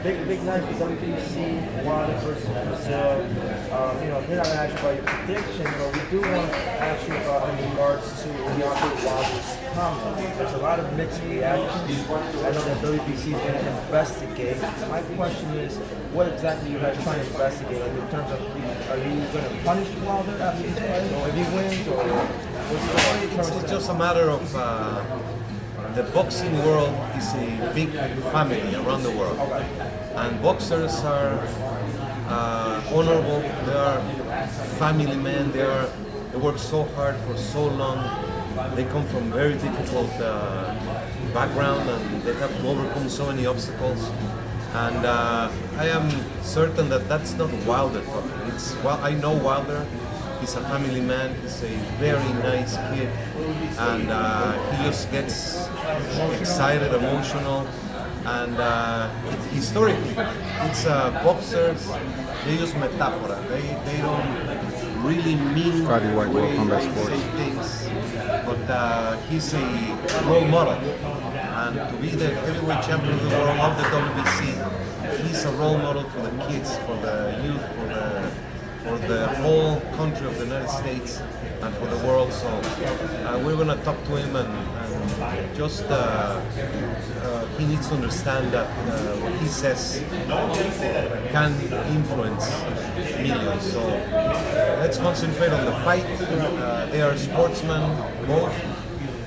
Big night for WBC, Vada versus Breazeale. We're not going to ask you about your prediction, but we do want to ask you about in regards to Deontay Wilder's comment. There's a lot of mixed reactions. I know that WBC is going to investigate. My question is, what exactly are you guys trying to investigate? Like in terms of, are you going to punish Wilder after this fight, or if he wins, or what's the It's just a matter of the boxing world is a big family around the world, and boxers are honorable. They are family men. They work so hard for so long. They come from very difficult background, and they have to overcome so many obstacles. And I am certain that that's not Wilder talking. I know Wilder. He's a family man. He's a very nice kid, and he just gets excited, emotional, and historically, it's boxers. They use metaphora. They don't really mean the way they say things, but he's a role model, and to be the heavyweight champion of the world of the WBC, he's a role model for the kids, for the youth, for the whole country of the United States and for the world. So we're going to talk to him, and just he needs to understand that what he says can influence millions. So let's concentrate on the fight. They are sportsmen both.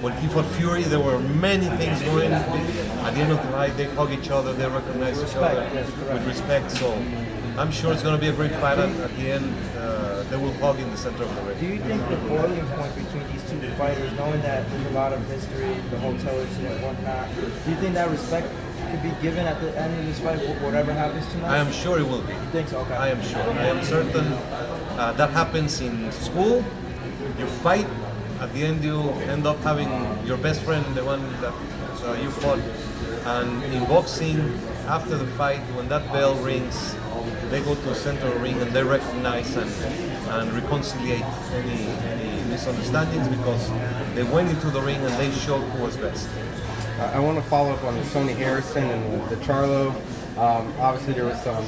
When he fought Fury, there were many things going. At the end of the fight, they hug each other, they recognize each other with respect. So I'm sure it's going to be a great fight. At the end, they will hug in the center of the ring. Do you think the boiling point between these two fighters, knowing that there's a lot of history, the hotel issue and whatnot, do you think that respect could be given at the end of this fight, whatever happens tonight? I am sure it will be. You think so? Okay. I am sure. I am certain that happens in school. You fight. At the end, you end up having your best friend, the one that you fought. And in boxing, after the fight, when that bell rings, they go to the center of the ring and they recognize and reconciliate any misunderstandings, because they went into the ring and they showed who was best. I want to follow up on the Tony Harrison and the Charlo. Obviously, there was some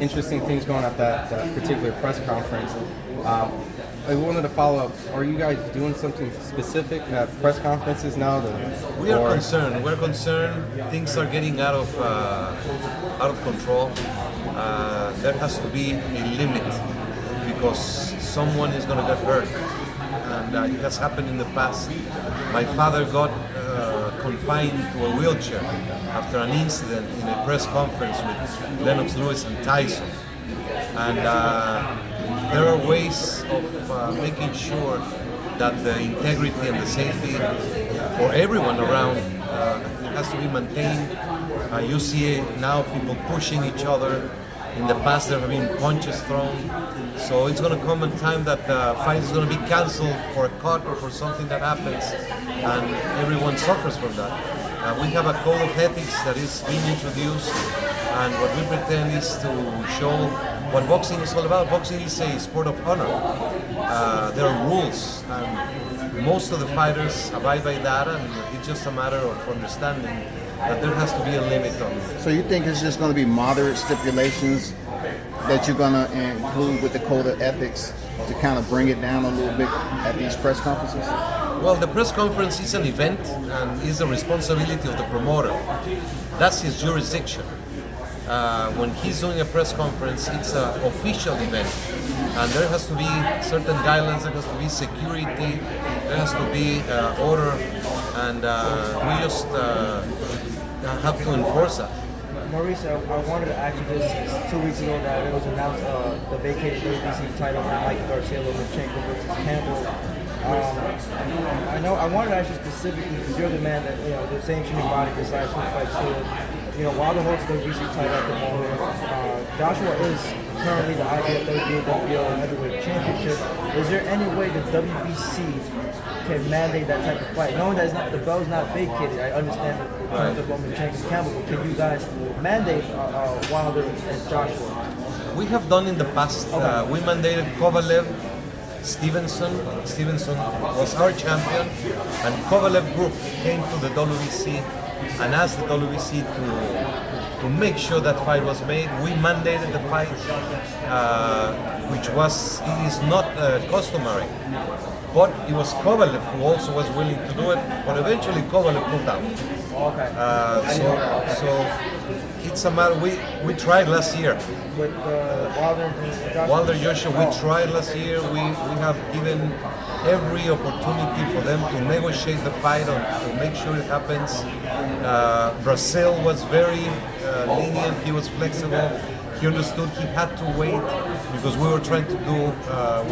interesting things going on at that particular press conference. I wanted to follow up. Are you guys doing something specific at press conferences now? We are concerned. We're concerned. Things are getting out of control. There has to be a limit, because someone is going to get hurt, and it has happened in the past. My father got confined to a wheelchair after an incident in a press conference with Lennox Lewis and Tyson, and there are ways of making sure that the integrity and the safety for everyone around has to be maintained. You see now people pushing each other. In the past there have been punches thrown. So it's going to come a time that the fight is going to be cancelled for a cut or for something that happens, and everyone suffers from that. We have a code of ethics that is being introduced, and what we pretend is to show what boxing is all about. Boxing is a sport of honor. There are rules, and most of the fighters abide by that, and it's just a matter of understanding that there has to be a limit on it. So you think it's just going to be moderate stipulations that you're going to include with the code of ethics to kind of bring it down a little bit at these press conferences? Well, the press conference is an event and is the responsibility of the promoter. That's his jurisdiction. When he's doing a press conference, it's an official event, and there has to be certain guidelines, there has to be security, there has to be order, and we just have to enforce that. Mauricio, I wanted to ask you this 2 weeks ago that it was announced the vacated WBC title for Mike Garcia-Lomachenko versus Campbell. I wanted to ask you specifically, because you're the man that, the sanctioning body decides who fights who. Wilder holds the WBC title at the moment. Joshua is currently the IBF heavyweight championship. Is there any way the WBC can mandate that type of fight? Knowing that the belt's not vacated, I understand the terms of Lomachenko and Campbell, but can you guys mandate Wilder and Joshua? We have done in the past. We mandated Kovalev, Stevenson. Stevenson was our champion, and Kovalev group came to the WBC and asked the WBC to make sure that fight was made. We mandated the fight, which it is not customary. But it was Kovalev who also was willing to do it, but eventually Kovalev pulled out. Okay. So it's a matter. We tried last year. With Wilder and Joshua? Wilder Joshua, we tried last year. We have given every opportunity for them to negotiate the fight to make sure it happens. Breazeale was very lenient. He was flexible. He understood he had to wait because we were trying to do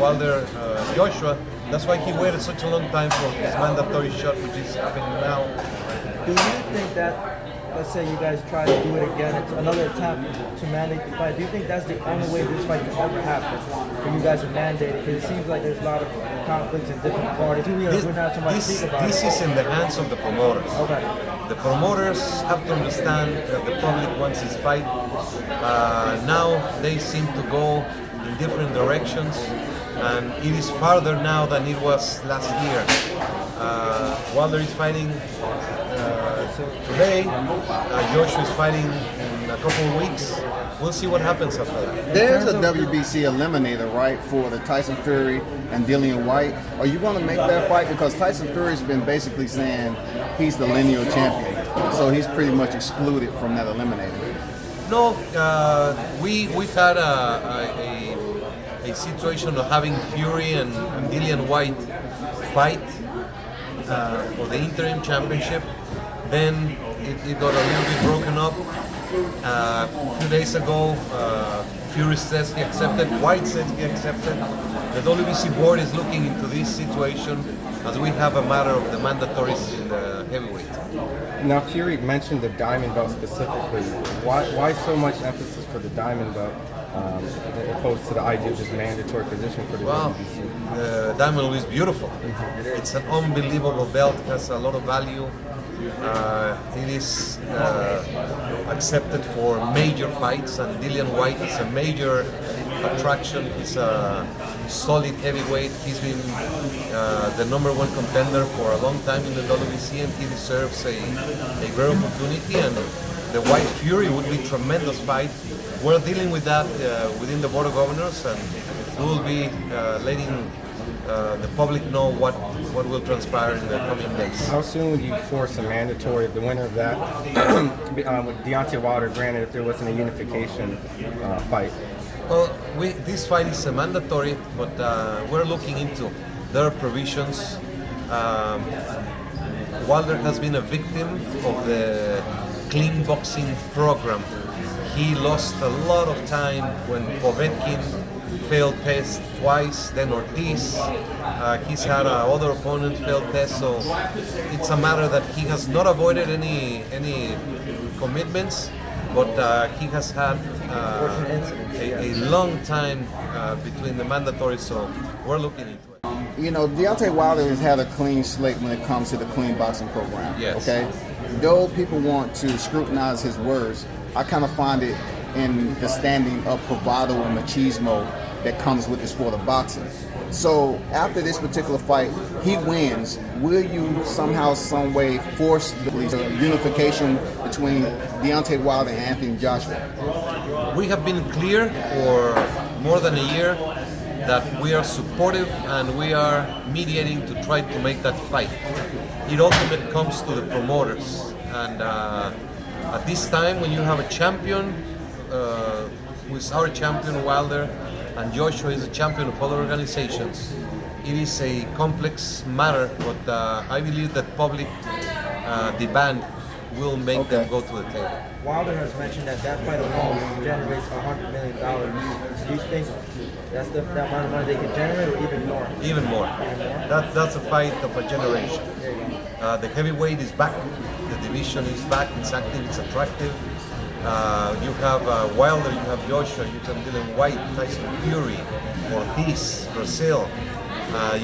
Wilder Joshua. That's why he waited such a long time for his mandatory shot, which is happening now. Do you think that, let's say you guys try to do it again, it's another attempt to mandate the fight, do you think that's the only way this fight can ever happen for you guys to mandate it? Because it seems like there's a lot of conflicts in different parties. This is in the hands of the promoters. Okay. The promoters have to understand that the public wants this fight. Now they seem to go in different directions, and it is farther now than it was last year. Wilder is fighting today. Joshua is fighting in a couple of weeks. We'll see what happens after that. There's a WBC eliminator, right, for the Tyson Fury and Dillian Whyte. Are you going to make that fight? Because Tyson Fury's been basically saying he's the lineal champion, so he's pretty much excluded from that eliminator. No, we had a situation of having Fury and Dillian Whyte fight for the interim championship. Then it got a little bit broken up. A few days ago, Fury says he accepted, Whyte said he accepted. The WBC board is looking into this situation as we have a matter of the mandatories in the heavyweight. Now, Fury mentioned the diamond belt specifically. Why so much emphasis for the diamond belt as opposed to the idea of this mandatory position for the WBC? The diamond belt is beautiful. It's an unbelievable belt. It has a lot of value. It is accepted for major fights, and Dillian Whyte is a major attraction. He's a solid heavyweight. He's been the #1 contender for a long time in the WBC, and he deserves a great opportunity. And the Whyte Fury would be a tremendous fight. We're dealing with that within the Board of Governors, and we will be letting the public know what will transpire in the coming days. How soon would you force a mandatory, the winner of that, with Deontay Wilder, granted if there wasn't a unification fight? Well, this fight is a mandatory, but we're looking into. There are provisions. Wilder has been a victim of the clean boxing program. He lost a lot of time when Povetkin failed test twice, then Ortiz. He's had other opponents failed test, so it's a matter that he has not avoided any commitments, but he has had a long time between the mandatory, so we're looking into it. You know, Deontay Wilder has had a clean slate when it comes to the clean boxing program. Yes. Okay? Though people want to scrutinize his words, I kind of find it in the standing of bravado and machismo that comes with the sport of boxing. So after this particular fight, he wins. Will you somehow, some way force the unification between Deontay Wilder and Anthony Joshua? We have been clear for more than a year that we are supportive and we are mediating to try to make that fight. It ultimately comes to the promoters, and at this time when you have a champion who is our champion Wilder and Joshua is a champion of other organizations, it is a complex matter, but I believe that public demand will make them go to the table. Wilder has mentioned that fight alone generates $100 million. Do you think that's the amount of money they can generate, or even more? Even more. That's a fight of a generation. The heavyweight is back. The division is back. It's active. It's attractive. You have Wilder. You have Joshua. You have Dillian Whyte, Tyson Fury, Ortiz, Breazeale.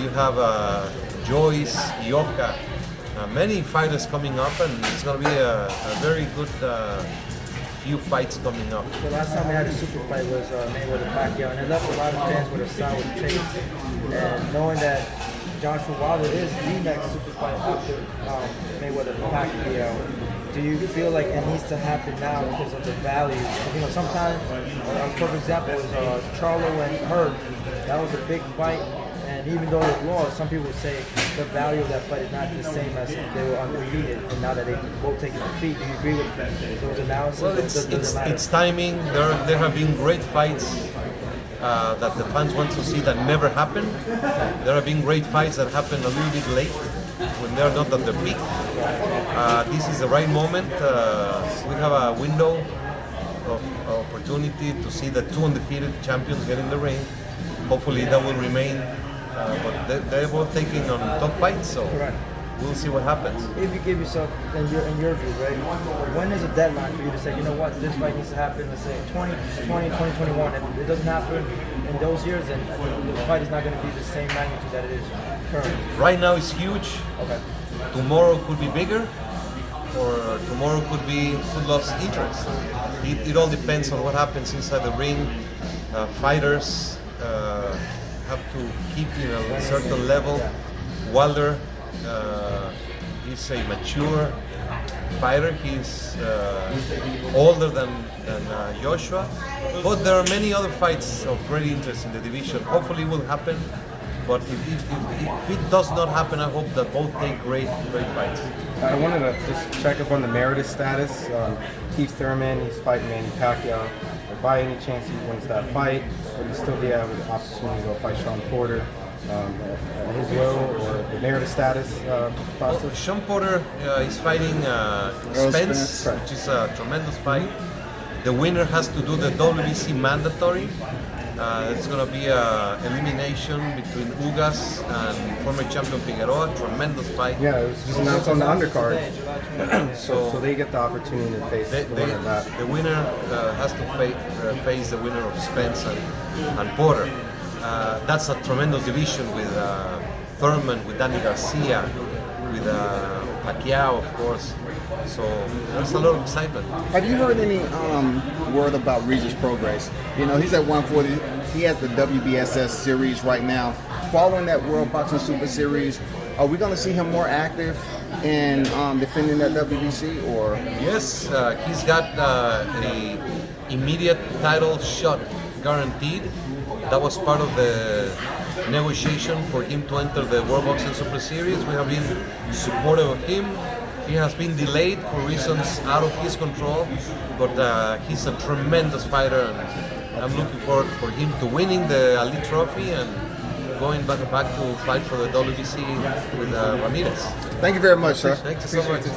You have Joyce, Ioka. Many fighters coming up, and it's going to be a very good few fights coming up. The last time we had a super fight was Mayweather Pacquiao, and it left a lot of fans with a sour taste. And knowing that Joshua Wilder is the next super fight after Mayweather Pacquiao, do you feel like it needs to happen now because of the value? You know, sometimes, a perfect example is Charlo and Herb. That was a big fight, and even though it lost, some people would say the value of that fight is not the same as if they were undefeated, and now that they both taken defeat. Do you agree with those analysis? Well, it's timing. There have been great fights that the fans want to see that never happen. There have been great fights that happen a little bit late when they're not at their peak. This is the right moment. We have a window of opportunity to see the two undefeated champions get in the ring. Hopefully that will remain. But they're both taking on top fights, so we'll see what happens. If you give yourself, in your view, right, when is a deadline for you to say, you know what, this fight needs to happen, let's say 2020, 2021, if it doesn't happen in those years, then the fight is not going to be the same magnitude that it is currently? Right now it's huge. Okay. Tomorrow could be bigger, or tomorrow could lose interest. It all depends on what happens inside the ring. Fighters have to keep in a certain level. Wilder, he's a mature fighter. He's older than Joshua. But there are many other fights of great interest in the division. Hopefully it will happen. But if it does not happen, I hope that both take great fights. I wanted to just check up on the Meredith status. Keith Thurman, he's fighting Manny Pacquiao. If by any chance he wins that fight, would he still be able the opportunity to go fight Sean Porter at his will, or the Meredith status process? Sean Porter is fighting Spence, which is a tremendous fight. The winner has to do the WBC mandatory. It's going to be an elimination between Ugas and former champion Figueroa. Tremendous fight. Yeah, it was just announced on the undercard. so they get the opportunity to face the winner of that. The winner has to face the winner of Spence and Porter. That's a tremendous division with Thurman, with Danny Garcia, with Pacquiao, of course. So there's a lot of excitement. Have you heard any word about Regis Prograis? You know, he's at 140. He has the WBSS series right now. Following that World Boxing Super Series, are we going to see him more active in defending that WBC? Or yes, he's got a immediate title shot guaranteed. That was part of the negotiation for him to enter the World Boxing Super Series. We have been supportive of him. He has been delayed for reasons out of his control, but he's a tremendous fighter, and I'm looking forward for him to winning the Ali Trophy and going back to fight for the WBC with Ramirez. Thank you very much, sir. Thank you so much.